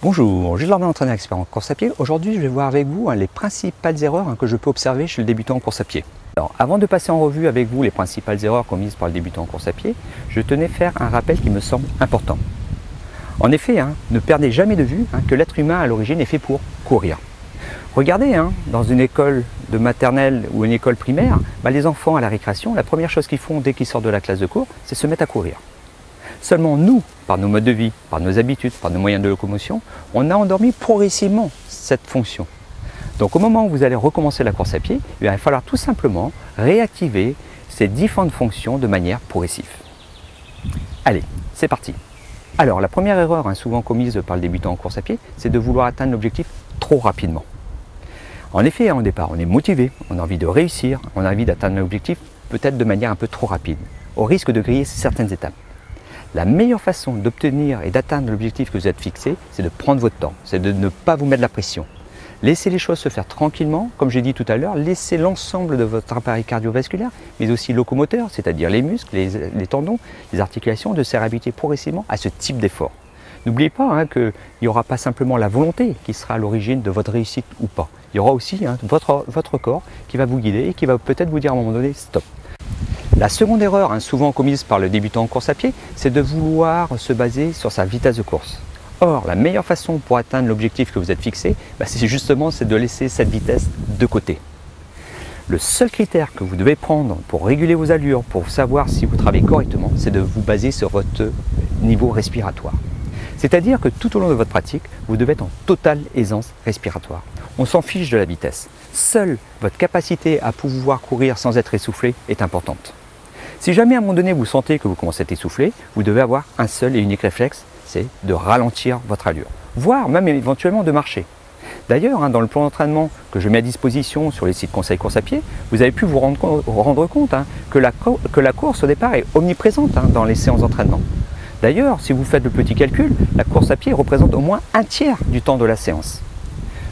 Bonjour, Gilles Lambert, entraîneur expert en course à pied. Aujourd'hui, je vais voir avec vous les principales erreurs que je peux observer chez le débutant en course à pied. Alors, avant de passer en revue avec vous les principales erreurs commises par le débutant en course à pied, je tenais à faire un rappel qui me semble important. En effet, ne perdez jamais de vue que l'être humain à l'origine est fait pour courir. Regardez, dans une école de maternelle ou une école primaire, les enfants à la récréation, la première chose qu'ils font dès qu'ils sortent de la classe de cours, c'est se mettre à courir. Seulement nous, par nos modes de vie, par nos habitudes, par nos moyens de locomotion, on a endormi progressivement cette fonction. Donc au moment où vous allez recommencer la course à pied, il va falloir tout simplement réactiver ces différentes fonctions de manière progressive. Allez, c'est parti. Alors la première erreur souvent commise par le débutant en course à pied, c'est de vouloir atteindre l'objectif trop rapidement. En effet, au départ, on est motivé, on a envie de réussir, on a envie d'atteindre l'objectif peut-être de manière un peu trop rapide, au risque de griller certaines étapes. La meilleure façon d'obtenir et d'atteindre l'objectif que vous êtes fixé, c'est de prendre votre temps, c'est de ne pas vous mettre la pression. Laissez les choses se faire tranquillement, comme j'ai dit tout à l'heure, laissez l'ensemble de votre appareil cardiovasculaire, mais aussi locomoteur, c'est-à-dire les muscles, les tendons, les articulations, de se réhabituer progressivement à ce type d'effort. N'oubliez pas qu'il n'y aura pas simplement la volonté qui sera à l'origine de votre réussite ou pas. Il y aura aussi votre corps qui va vous guider et qui va peut-être vous dire à un moment donné stop. La seconde erreur souvent commise par le débutant en course à pied, c'est de vouloir se baser sur sa vitesse de course. Or, la meilleure façon pour atteindre l'objectif que vous êtes fixé, c'est de laisser cette vitesse de côté. Le seul critère que vous devez prendre pour réguler vos allures, pour savoir si vous travaillez correctement, c'est de vous baser sur votre niveau respiratoire. C'est-à-dire que tout au long de votre pratique, vous devez être en totale aisance respiratoire. On s'en fiche de la vitesse. Seule votre capacité à pouvoir courir sans être essoufflé est importante. Si jamais à un moment donné vous sentez que vous commencez à être essoufflé, vous devez avoir un seul et unique réflexe, c'est de ralentir votre allure, voire même éventuellement de marcher. D'ailleurs, dans le plan d'entraînement que je mets à disposition sur les sites Conseil Course à Pied, vous avez pu vous rendre compte que la course au départ est omniprésente dans les séances d'entraînement. D'ailleurs, si vous faites le petit calcul, la course à pied représente au moins un tiers du temps de la séance.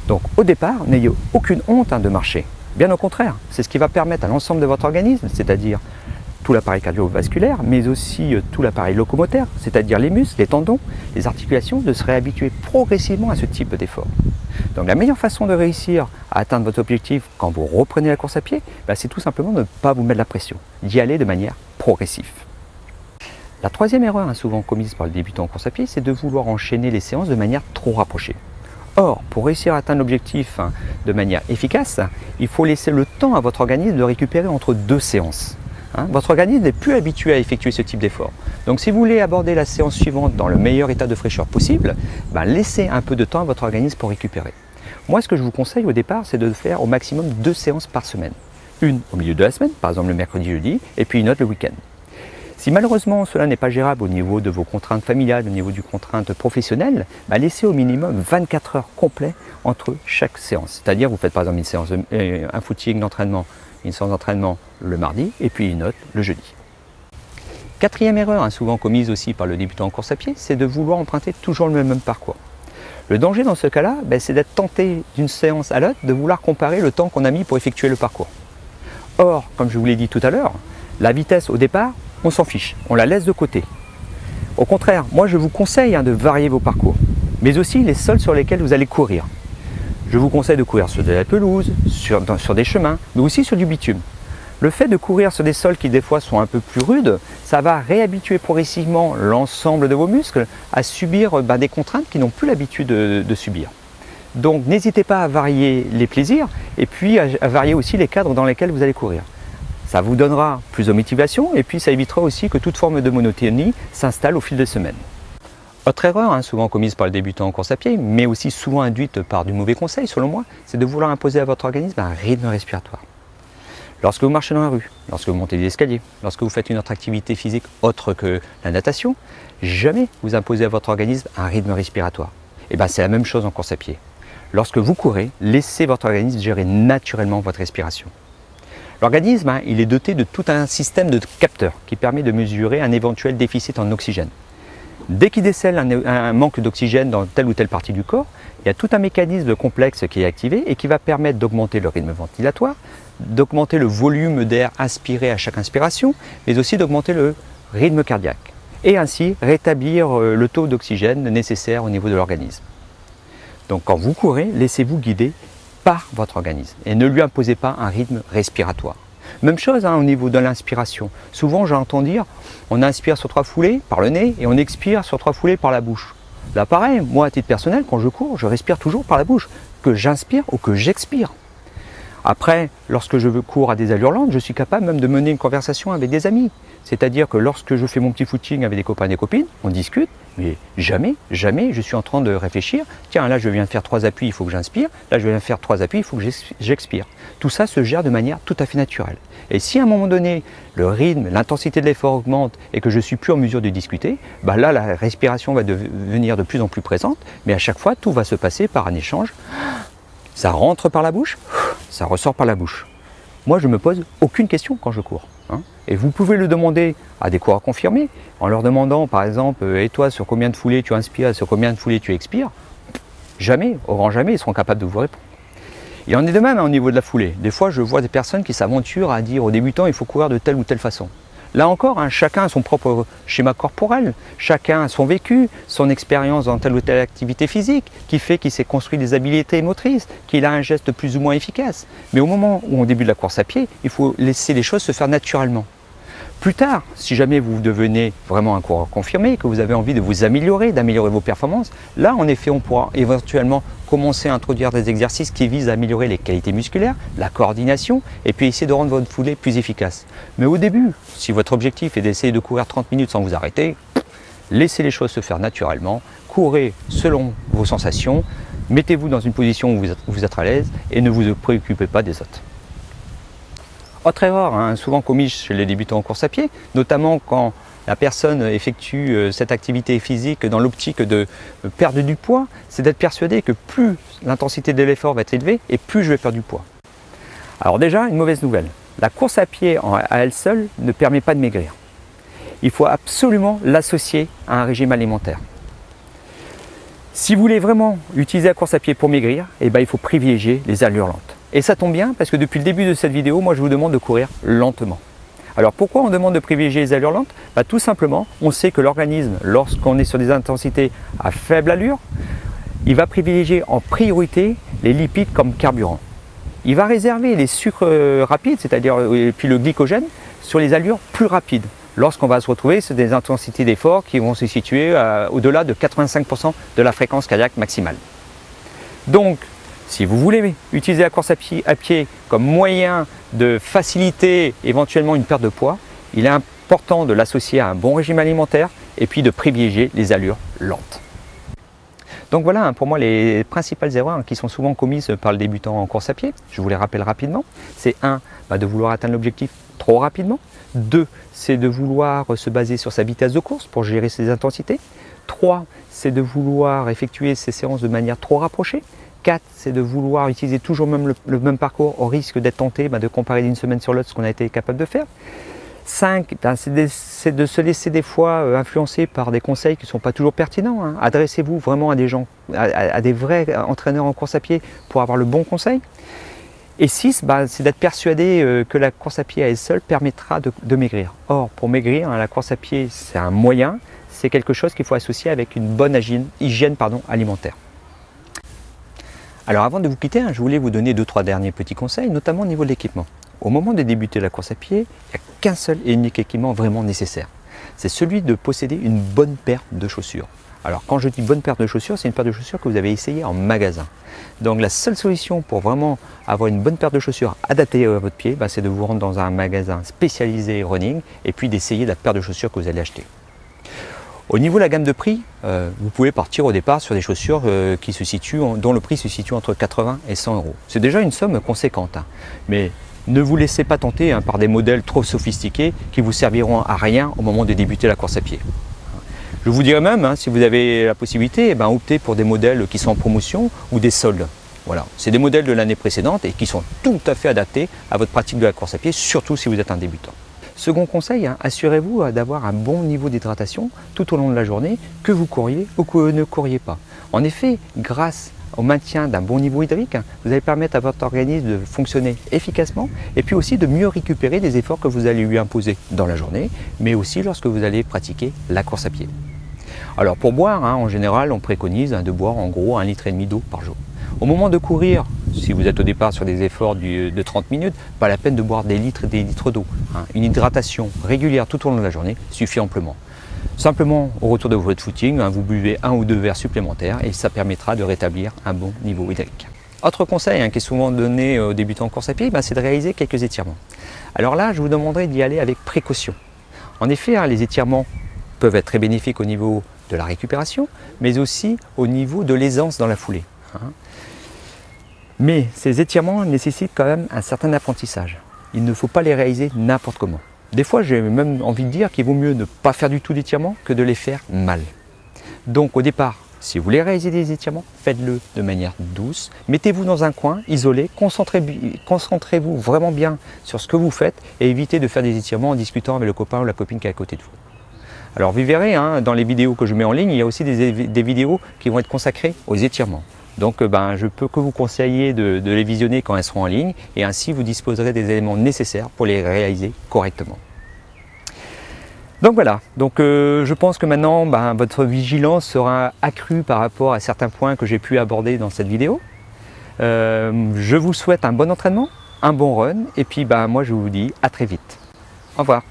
Donc au départ, n'ayez aucune honte de marcher. Bien au contraire, c'est ce qui va permettre à l'ensemble de votre organisme, c'est-à-dire tout l'appareil cardiovasculaire, mais aussi tout l'appareil locomoteur, c'est-à-dire les muscles, les tendons, les articulations, de se réhabituer progressivement à ce type d'effort. Donc la meilleure façon de réussir à atteindre votre objectif quand vous reprenez la course à pied, c'est tout simplement de ne pas vous mettre la pression, d'y aller de manière progressive. La troisième erreur souvent commise par le débutant en course à pied, c'est de vouloir enchaîner les séances de manière trop rapprochée. Or, pour réussir à atteindre l'objectif de manière efficace, il faut laisser le temps à votre organisme de récupérer entre deux séances. Votre organisme n'est plus habitué à effectuer ce type d'effort. Donc si vous voulez aborder la séance suivante dans le meilleur état de fraîcheur possible, laissez un peu de temps à votre organisme pour récupérer. Moi, ce que je vous conseille au départ, c'est de faire au maximum 2 séances par semaine. Une au milieu de la semaine, par exemple le mercredi, jeudi, et puis une autre le week-end. Si malheureusement cela n'est pas gérable au niveau de vos contraintes familiales, au niveau du contrainte professionnelle, laissez au minimum 24 heures complètes entre chaque séance. C'est-à-dire vous faites par exemple un footing d'entraînement, une séance d'entraînement le mardi et puis une autre le jeudi. Quatrième erreur souvent commise aussi par le débutant en course à pied, c'est de vouloir emprunter toujours le même parcours. Le danger dans ce cas-là, c'est d'être tenté d'une séance à l'autre, de vouloir comparer le temps qu'on a mis pour effectuer le parcours. Or, comme je vous l'ai dit tout à l'heure, la vitesse au départ, on s'en fiche, on la laisse de côté. Au contraire, moi je vous conseille de varier vos parcours, mais aussi les sols sur lesquels vous allez courir. Je vous conseille de courir sur de la pelouse, sur des chemins, mais aussi sur du bitume. Le fait de courir sur des sols qui des fois sont un peu plus rudes, ça va réhabituer progressivement l'ensemble de vos muscles à subir des contraintes qu'ils n'ont plus l'habitude de subir. Donc n'hésitez pas à varier les plaisirs et puis à varier aussi les cadres dans lesquels vous allez courir. Ça vous donnera plus de motivation et puis ça évitera aussi que toute forme de monotonie s'installe au fil des semaines. Autre erreur souvent commise par le débutant en course à pied, mais aussi souvent induite par du mauvais conseil selon moi, c'est de vouloir imposer à votre organisme un rythme respiratoire. Lorsque vous marchez dans la rue, lorsque vous montez des escaliers, lorsque vous faites une autre activité physique autre que la natation, jamais vous imposez à votre organisme un rythme respiratoire. Et c'est la même chose en course à pied. Lorsque vous courez, laissez votre organisme gérer naturellement votre respiration. L'organisme, il est doté de tout un système de capteurs qui permet de mesurer un éventuel déficit en oxygène. Dès qu'il décèle un manque d'oxygène dans telle ou telle partie du corps, il y a tout un mécanisme complexe qui est activé et qui va permettre d'augmenter le rythme ventilatoire, d'augmenter le volume d'air inspiré à chaque inspiration, mais aussi d'augmenter le rythme cardiaque. Et ainsi rétablir le taux d'oxygène nécessaire au niveau de l'organisme. Donc quand vous courez, laissez-vous guider par votre organisme et ne lui imposez pas un rythme respiratoire. Même chose au niveau de l'inspiration. Souvent j'entends dire, on inspire sur 3 foulées par le nez et on expire sur 3 foulées par la bouche. Là pareil, moi à titre personnel, quand je cours, je respire toujours par la bouche, que j'inspire ou que j'expire. Après, lorsque je cours à des allures lentes, je suis capable même de mener une conversation avec des amis. C'est-à-dire que lorsque je fais mon petit footing avec des copains et des copines, on discute, mais jamais je suis en train de réfléchir. Tiens, là je viens de faire 3 appuis, il faut que j'inspire. Là je viens de faire 3 appuis, il faut que j'expire. Tout ça se gère de manière tout à fait naturelle. Et si à un moment donné, le rythme, l'intensité de l'effort augmente et que je suis plus en mesure de discuter, bah là la respiration va devenir de plus en plus présente, mais à chaque fois tout va se passer par un échange. Ça rentre par la bouche, ça ressort par la bouche. Moi, je ne me pose aucune question quand je cours. Et vous pouvez le demander à des coureurs confirmés, en leur demandant, par exemple, et toi, sur combien de foulées tu inspires, sur combien de foulées tu expires? Jamais, au grand jamais, ils seront capables de vous répondre. Il en est de même au niveau de la foulée. Des fois, je vois des personnes qui s'aventurent à dire aux débutants, il faut courir de telle ou telle façon. Là encore, chacun a son propre schéma corporel, chacun a son vécu, son expérience dans telle ou telle activité physique, qui fait qu'il s'est construit des habiletés motrices, qu'il a un geste plus ou moins efficace. Mais au moment où on débute la course à pied, il faut laisser les choses se faire naturellement. Plus tard, si jamais vous devenez vraiment un coureur confirmé, que vous avez envie de vous améliorer, d'améliorer vos performances, là en effet on pourra éventuellement commencer à introduire des exercices qui visent à améliorer les qualités musculaires, la coordination et puis essayer de rendre votre foulée plus efficace. Mais au début, si votre objectif est d'essayer de courir 30 minutes sans vous arrêter, laissez les choses se faire naturellement, courez selon vos sensations, mettez-vous dans une position où vous êtes à l'aise et ne vous préoccupez pas des autres. Autre erreur souvent commise chez les débutants en course à pied, notamment quand la personne effectue cette activité physique dans l'optique de perdre du poids, c'est d'être persuadé que plus l'intensité de l'effort va être élevée et plus je vais perdre du poids. Alors déjà, une mauvaise nouvelle, la course à pied à elle seule ne permet pas de maigrir. Il faut absolument l'associer à un régime alimentaire. Si vous voulez vraiment utiliser la course à pied pour maigrir, il faut privilégier les allures lentes. Et ça tombe bien parce que depuis le début de cette vidéo, moi je vous demande de courir lentement. Alors pourquoi on demande de privilégier les allures lentes? Tout simplement, on sait que l'organisme, lorsqu'on est sur des intensités à faible allure, il va privilégier en priorité les lipides comme carburant. Il va réserver les sucres rapides, c'est-à-dire puis le glycogène, sur les allures plus rapides. Lorsqu'on va se retrouver sur des intensités d'effort qui vont se situer au-delà de 85% de la fréquence cardiaque maximale. Donc, si vous voulez utiliser la course à pied comme moyen de faciliter éventuellement une perte de poids, il est important de l'associer à un bon régime alimentaire et puis de privilégier les allures lentes. Donc voilà pour moi les principales erreurs qui sont souvent commises par le débutant en course à pied. Je vous les rappelle rapidement. C'est 1, de vouloir atteindre l'objectif trop rapidement. 2, c'est de vouloir se baser sur sa vitesse de course pour gérer ses intensités. 3, c'est de vouloir effectuer ses séances de manière trop rapprochée. 4, c'est de vouloir utiliser toujours le même parcours au risque d'être tenté de comparer d'une semaine sur l'autre ce qu'on a été capable de faire. 5, c'est de se laisser des fois influencer par des conseils qui ne sont pas toujours pertinents. Adressez-vous vraiment à des gens, à des vrais entraîneurs en course à pied pour avoir le bon conseil. Et 6, c'est d'être persuadé que la course à pied à elle seule permettra de maigrir. Or, pour maigrir, la course à pied, c'est un moyen, c'est quelque chose qu'il faut associer avec une bonne hygiène alimentaire. Alors avant de vous quitter, je voulais vous donner 2-3 derniers petits conseils, notamment au niveau de l'équipement. Au moment de débuter la course à pied, il n'y a qu'un seul et unique équipement vraiment nécessaire. C'est celui de posséder une bonne paire de chaussures. Alors quand je dis bonne paire de chaussures, c'est une paire de chaussures que vous avez essayé en magasin. Donc la seule solution pour vraiment avoir une bonne paire de chaussures adaptée à votre pied, c'est de vous rendre dans un magasin spécialisé running et puis d'essayer la paire de chaussures que vous allez acheter. Au niveau de la gamme de prix, vous pouvez partir au départ sur des chaussures dont le prix se situe entre 80 et 100 euros. C'est déjà une somme conséquente, mais ne vous laissez pas tenter par des modèles trop sophistiqués qui vous serviront à rien au moment de débuter la course à pied. Je vous dirais même, si vous avez la possibilité, optez pour des modèles qui sont en promotion ou des soldes. Voilà, c'est des modèles de l'année précédente et qui sont tout à fait adaptés à votre pratique de la course à pied, surtout si vous êtes un débutant. Second conseil, assurez-vous d'avoir un bon niveau d'hydratation tout au long de la journée, que vous couriez ou que vous ne couriez pas. En effet, grâce au maintien d'un bon niveau hydrique, vous allez permettre à votre organisme de fonctionner efficacement et puis aussi de mieux récupérer les efforts que vous allez lui imposer dans la journée, mais aussi lorsque vous allez pratiquer la course à pied. Alors pour boire, en général, on préconise de boire en gros 1,5 litre d'eau par jour. Au moment de courir, si vous êtes au départ sur des efforts de 30 minutes, pas la peine de boire des litres et des litres d'eau. Une hydratation régulière tout au long de la journée suffit amplement. Simplement, au retour de votre footing, vous buvez 1 ou 2 verres supplémentaires et ça permettra de rétablir un bon niveau hydrique. Autre conseil qui est souvent donné aux débutants en course à pied, c'est de réaliser quelques étirements. Alors là, je vous demanderai d'y aller avec précaution. En effet, les étirements peuvent être très bénéfiques au niveau de la récupération, mais aussi au niveau de l'aisance dans la foulée. Mais ces étirements nécessitent quand même un certain apprentissage. Il ne faut pas les réaliser n'importe comment. Des fois, j'ai même envie de dire qu'il vaut mieux ne pas faire du tout d'étirements que de les faire mal. Donc au départ, si vous voulez réaliser des étirements, faites-le de manière douce. Mettez-vous dans un coin, isolé, concentrez-vous vraiment bien sur ce que vous faites et évitez de faire des étirements en discutant avec le copain ou la copine qui est à côté de vous. Alors vous verrez, dans les vidéos que je mets en ligne, il y a aussi des vidéos qui vont être consacrées aux étirements. Donc je peux que vous conseiller de les visionner quand elles seront en ligne et ainsi vous disposerez des éléments nécessaires pour les réaliser correctement. Donc voilà, je pense que maintenant votre vigilance sera accrue par rapport à certains points que j'ai pu aborder dans cette vidéo. Je vous souhaite un bon entraînement, un bon run et puis moi je vous dis à très vite. Au revoir.